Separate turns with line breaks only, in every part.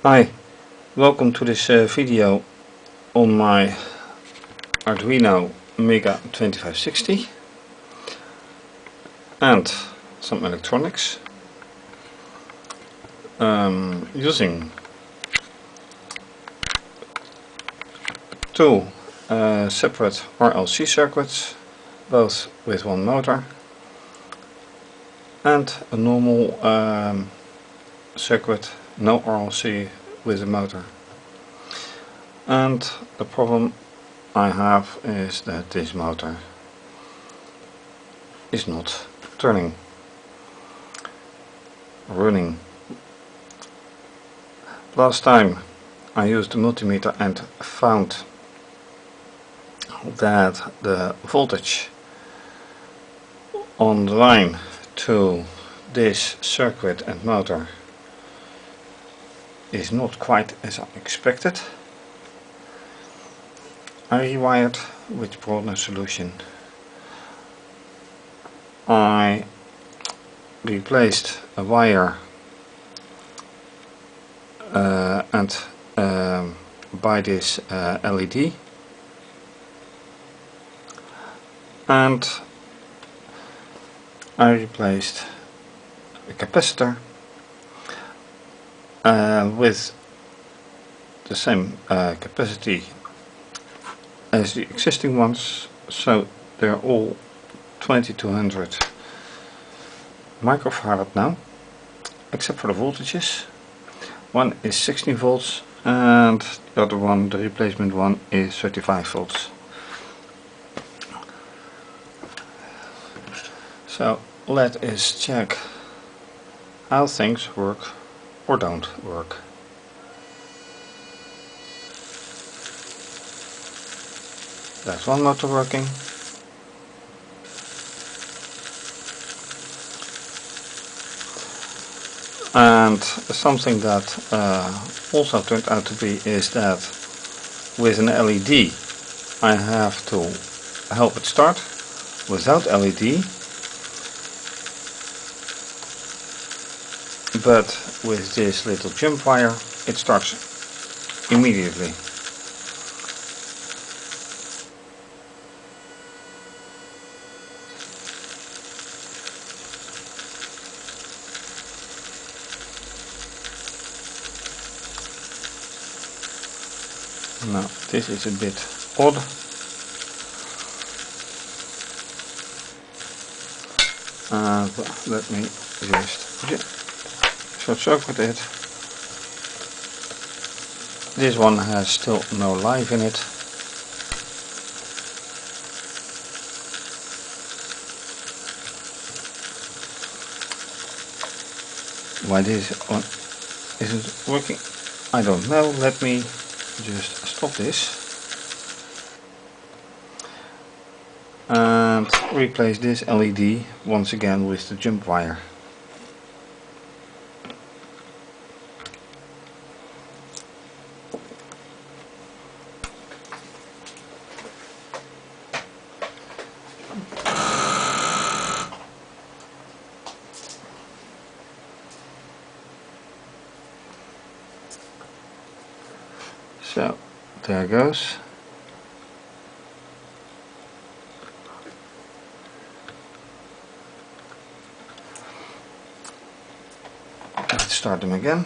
Hi, welcome to this video on my Arduino Mega2560 and some electronics using two separate RLC circuits, both with one motor, and a normal circuit, no RLC with a motor. And the problem I have is that this motor is not running. Last time I used the multimeter and found that the voltage on the line to this circuit and motor is not quite as I expected. I rewired, which brought no solution. I replaced a wire and by this LED, and I replaced a capacitor with the same capacity as the existing ones, so they're all 2200 microfarad now, except for the voltages. One is 16 volts and the other one, the replacement one, is 35 volts. So let us check how things work or don't work. There's one motor working. And something that also turned out to be is that with an LED I have to help it start. Without LED, but with this little jump wire it starts immediately. Now this is a bit odd. Let me just short circuit it. This one has still no live in it. Why this one isn't working, I don't know. Let me just stop this and replace this LED once again with the jump wire. So there goes. Let's start them again.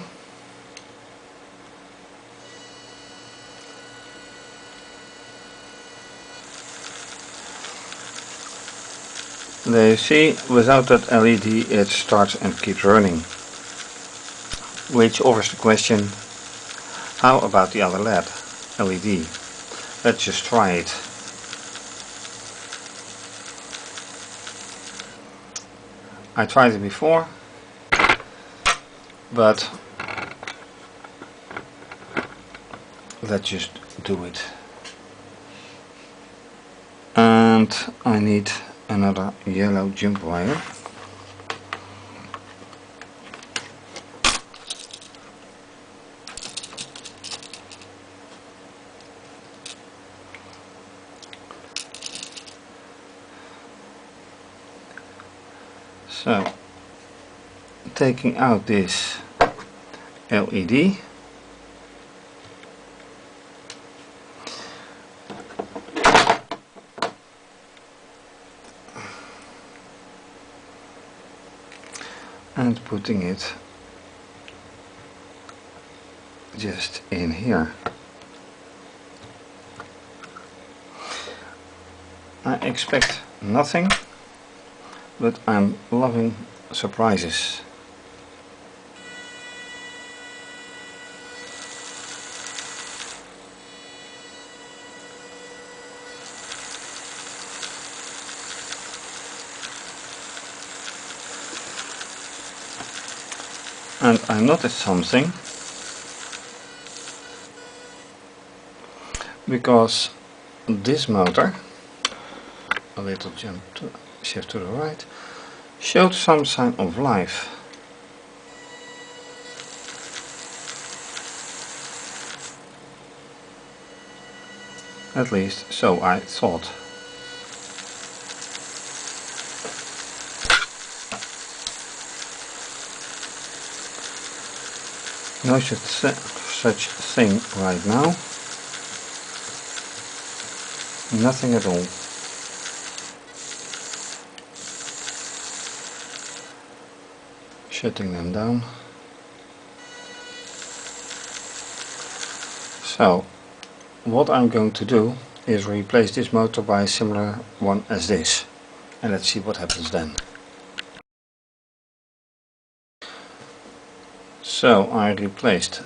There you see, without that LED it starts and keeps running. Which offers the question, how about the other LED? Let's just try it. I tried it before, but let's just do it. And I need another yellow jump wire. So taking out this LED, and putting it just in here. I expect nothing, but I'm loving surprises. And I noticed something, because this motor, a little shift to the right, showed some sign of life. At least so I thought. No such thing right now. Nothing at all. Shutting them down. So what I'm going to do is replace this motor by a similar one as this, and let's see what happens then. So I replaced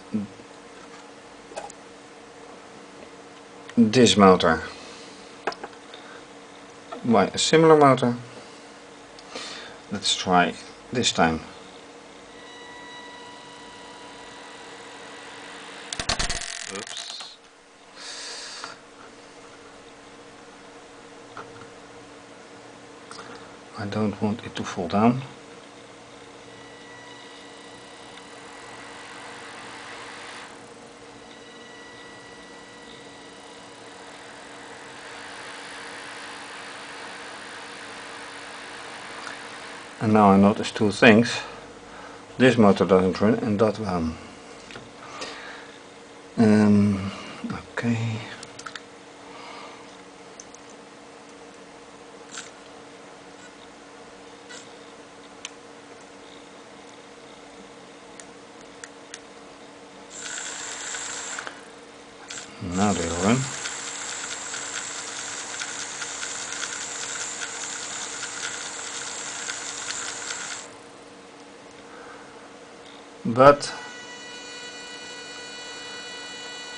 this motor by a similar motor. Let's try this time. Oops. I don't want it to fall down. And now I notice two things. This motor doesn't run and that one. Okay. Now they run. But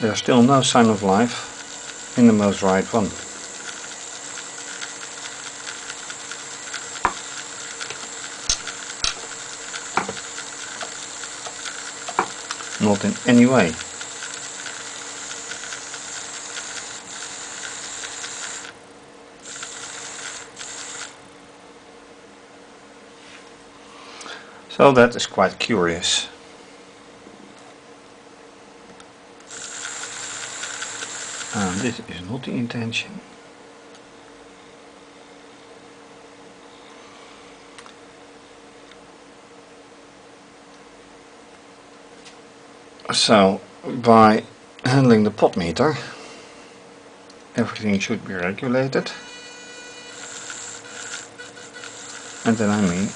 there's still no sign of life in the most right one. Not in any way. So that is quite curious. And this is not the intention. So by handling the pot meter, everything should be regulated. And then I mean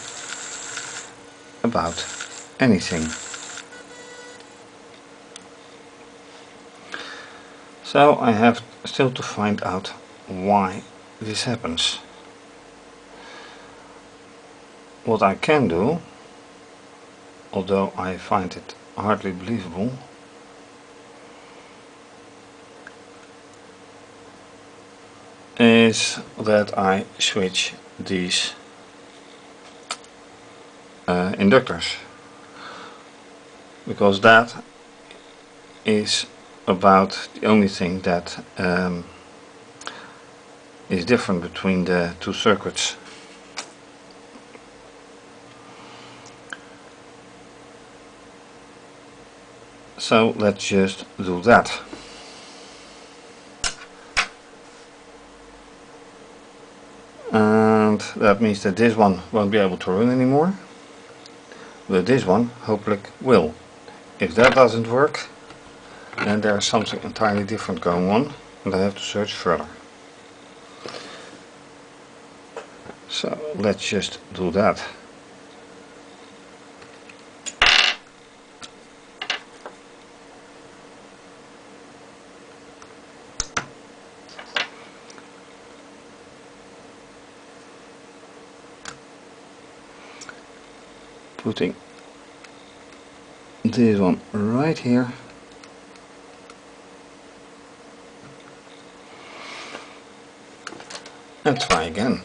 about anything. So I have still to find out why this happens. What I can do, although I find it hardly believable, is that I switch these inductors, because that is about the only thing that is different between the two circuits. So let's just do that. And that means that this one won't be able to run anymore, but this one hopefully will. If that doesn't work, then there's something entirely different going on, and I have to search further. So let's just do that. putting this one right here. And try again.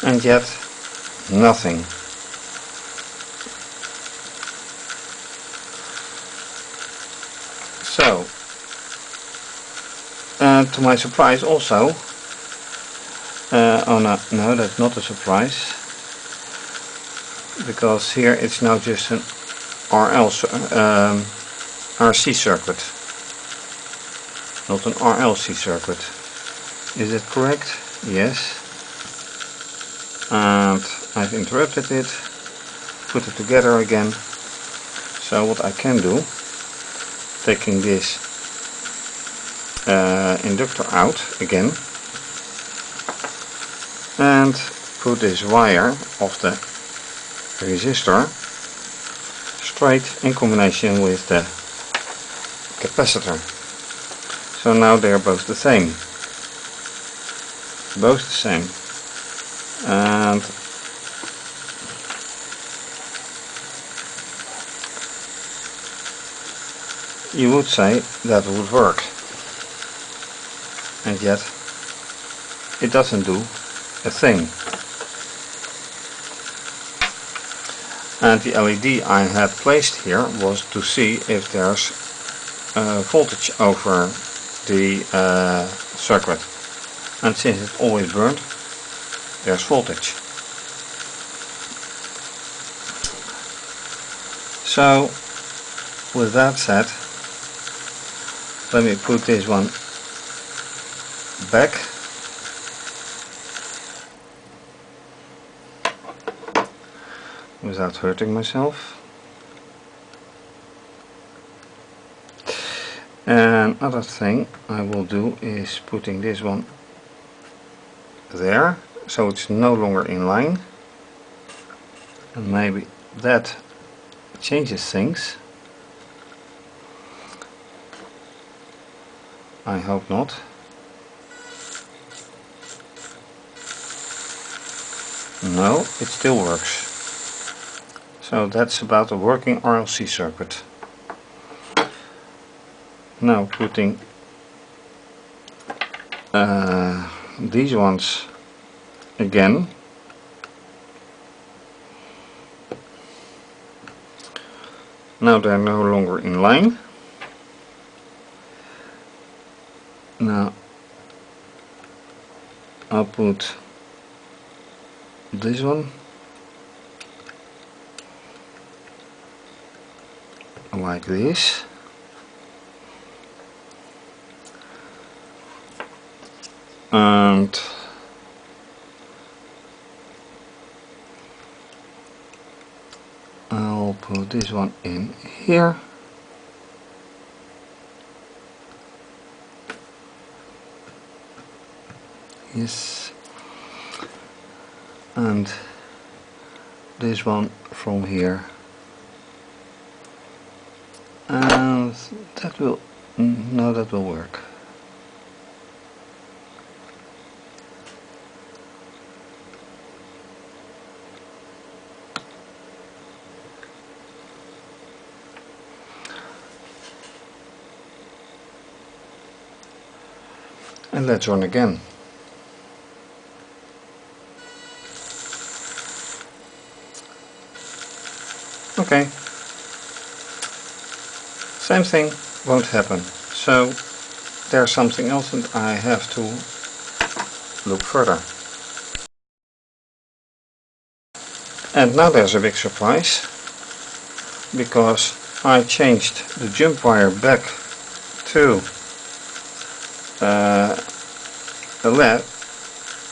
And yet nothing. So, to my surprise also, oh no, that's not a surprise, because here it's now just an RC circuit, not an RLC circuit. Is it correct? Yes. And I've interrupted it, put it together again. So what I can do, taking this inductor out again and put this wire of the resistor straight in combination with the capacitor. So now they are both the same. Both the same. And you would say that would work, and yet it doesn't do a thing. And the LED I had placed here was to see if there's voltage over the circuit, and since it always burned, there's voltage. So with that said, let me put this one back. Without hurting myself. And another thing I will do is putting this one there, so it's no longer in line, and maybe that changes things. I hope not. No, it still works. So that's about a working RLC circuit. Now putting these ones again. Now they're no longer in line. Now I'll put this one like this. And I'll put this one in here. Yes. And this one from here. And that will, no, that will work. And let's run again. Okay. Same thing won't happen. So there's something else and I have to look further. And now there's a big surprise, because I changed the jump wire back to the LED,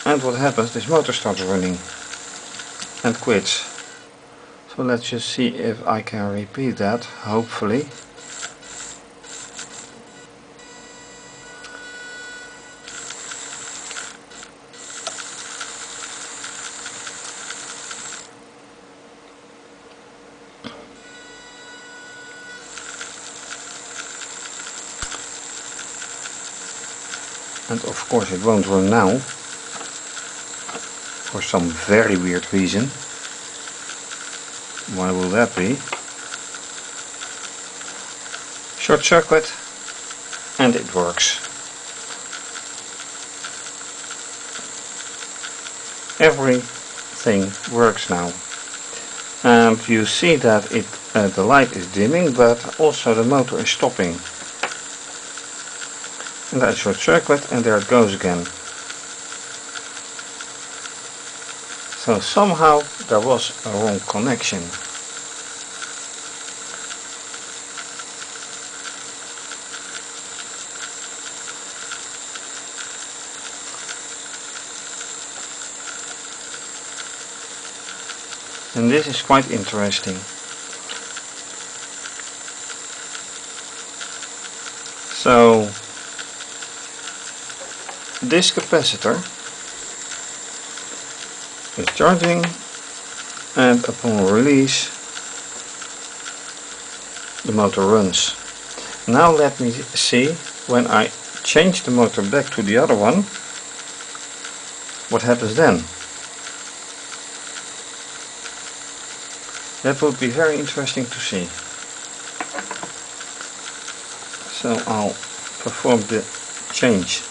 and what happens, this motor starts running and quits. So let's just see if I can repeat that, hopefully. and of course it won't run now for some very weird reason. Why will that be? Short circuit, and it works. Everything works now, and you see that the light is dimming, but also the motor is stopping. And I short circuit, and there it goes again. So somehow there was a wrong connection. And this is quite interesting. So this capacitor is charging, and upon release the motor runs. Now let me see, when I change the motor back to the other one, what happens then. That would be very interesting to see. So I'll perform the change,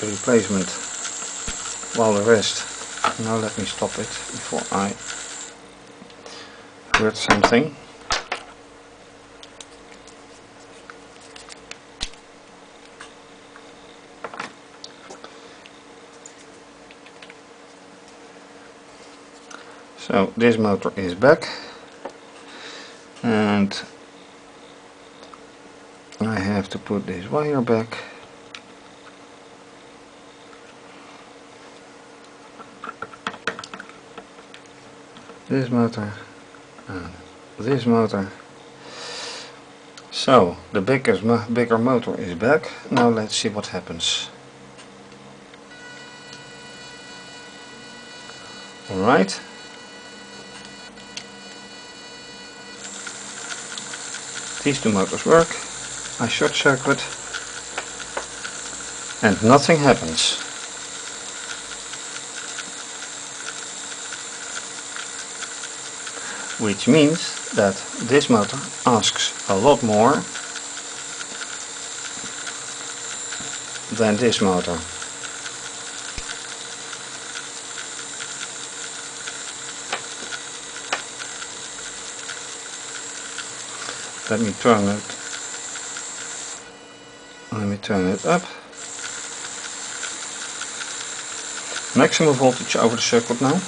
the replacement, while the rest. Now let me stop it before I hurt something. So this motor is back, and I have to put this wire back. This motor and this motor. So the bigger motor is back. Now let's see what happens. Alright. These two motors work. I short circuit and nothing happens. Which means that this motor asks a lot more than this motor. Let me turn it up. Maximum voltage over the circuit now.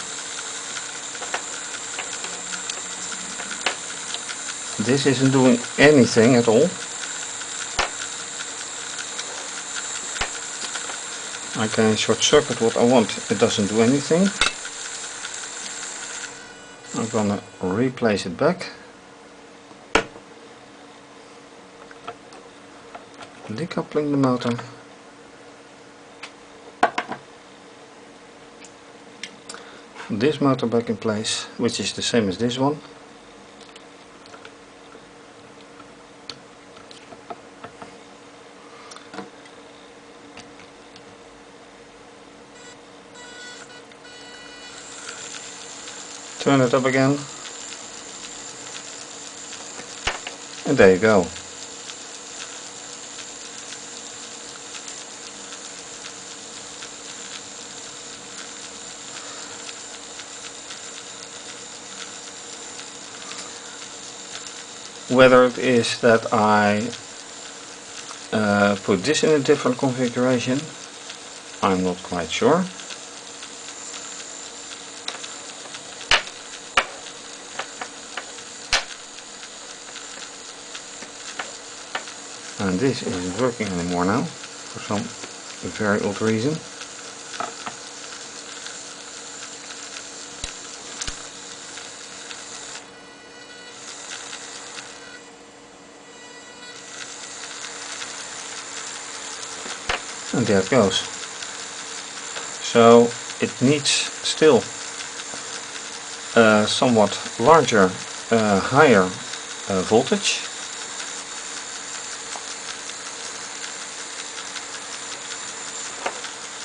This isn't doing anything at all. I can short circuit what I want, it doesn't do anything. I'm gonna replace it back. Decoupling the motor. This motor back in place, which is the same as this one. Turn it up again, and there you go. Whether it is that I put this in a different configuration, I'm not quite sure. And this isn't working anymore now, for some very odd reason. And there it goes. So it needs still somewhat larger, higher voltage.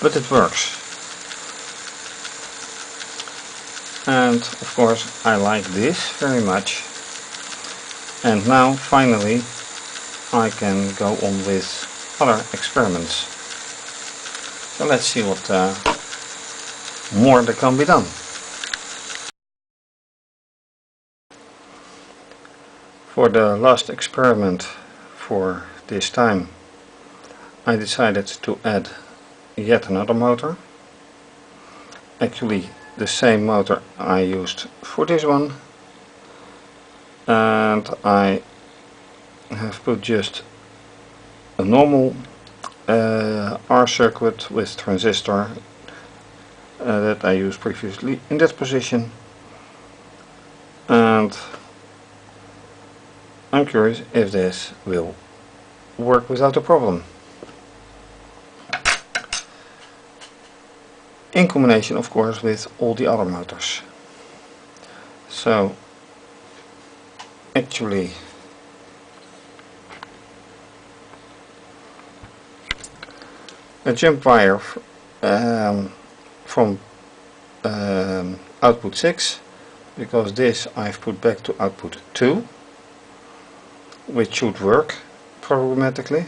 but it works. And of course I like this very much. And now finally I can go on with other experiments. So let's see what more there can be done. For the last experiment for this time, I decided to add yet another motor. Actually the same motor I used for this one, and I have put just a normal R circuit with transistor that I used previously in that position, and I'm curious if this will work without a problem. In combination of course with all the other motors. So actually a jump wire from output 6, because this I've put back to output 2, which should work programmatically,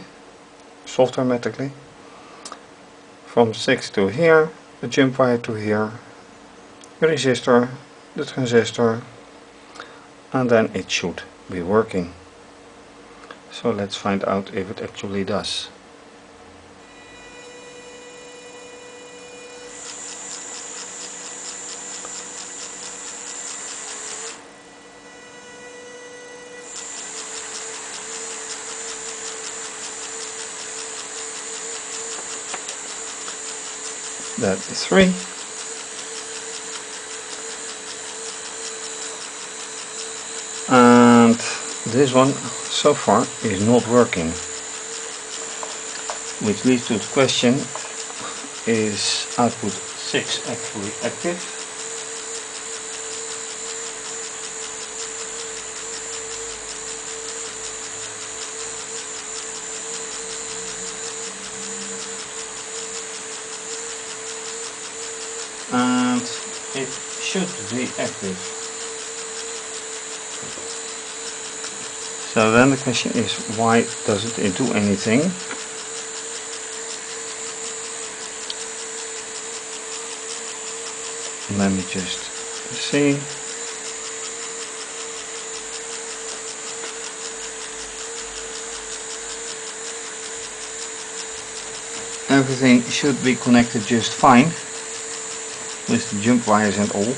softwarematically. From 6 to here, a jump wire to here, the resistor, the transistor, and then it should be working. So let's find out if it actually does. That is 3. And this one so far is not working. Which leads to the question, is output 6 actually active? And it should be active. So then the question is, why doesn't it do anything? Let me just see. Everything should be connected just fine with the jump wires and all.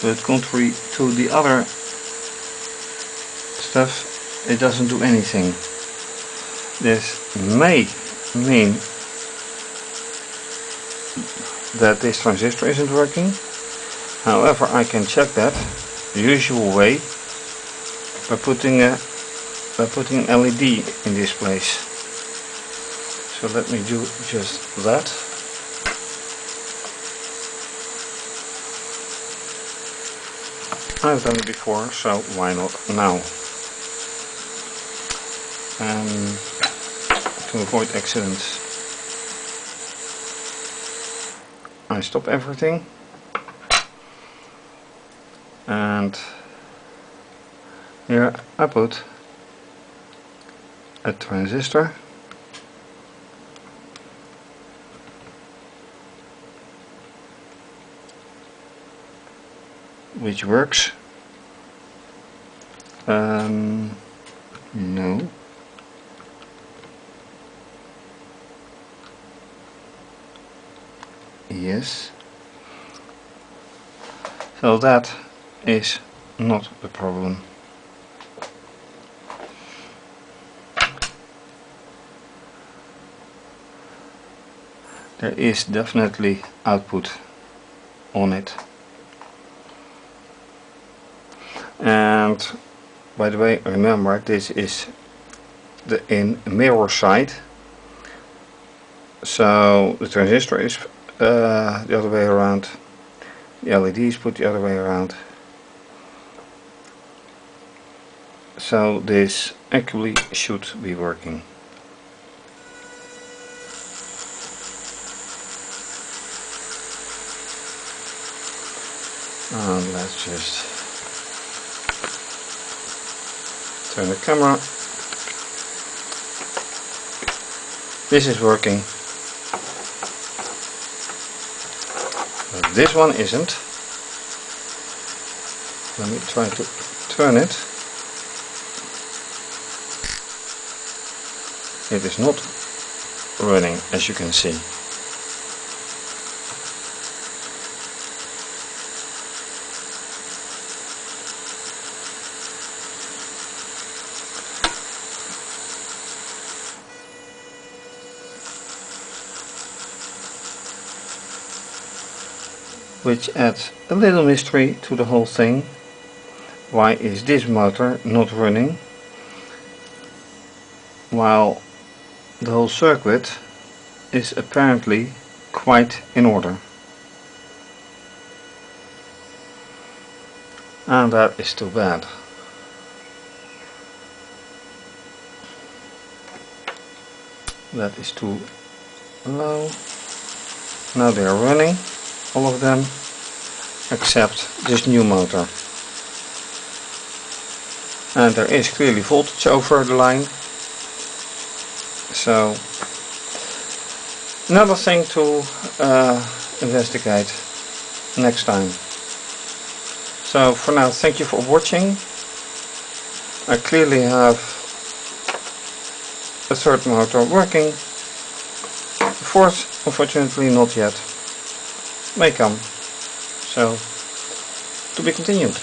But contrary to the other stuff, it doesn't do anything. This may mean that this transistor isn't working. However, I can check that the usual way by putting an LED in this place. So let me do just that. I've done it before, so why not now? To avoid accidents, I stop everything, and here I put a transistor which works. No. Yes. So that is not the problem. There is definitely output on it. And by the way, remember, this is the in mirror side, so the transistor is the other way around, the LED is put the other way around, So this actually should be working. And let's just turn the camera. This is working. But this one isn't. Let me try to turn it. It is not running, as you can see. Which adds a little mystery to the whole thing. Why is this motor not running while the whole circuit is apparently quite in order? And that is too bad. That is too low. Now they are running, all of them, except this new motor. And there is clearly voltage over the line. So another thing to investigate next time. So for now, thank you for watching. I clearly have a third motor working. The fourth, unfortunately, not yet. May come. So to be continued.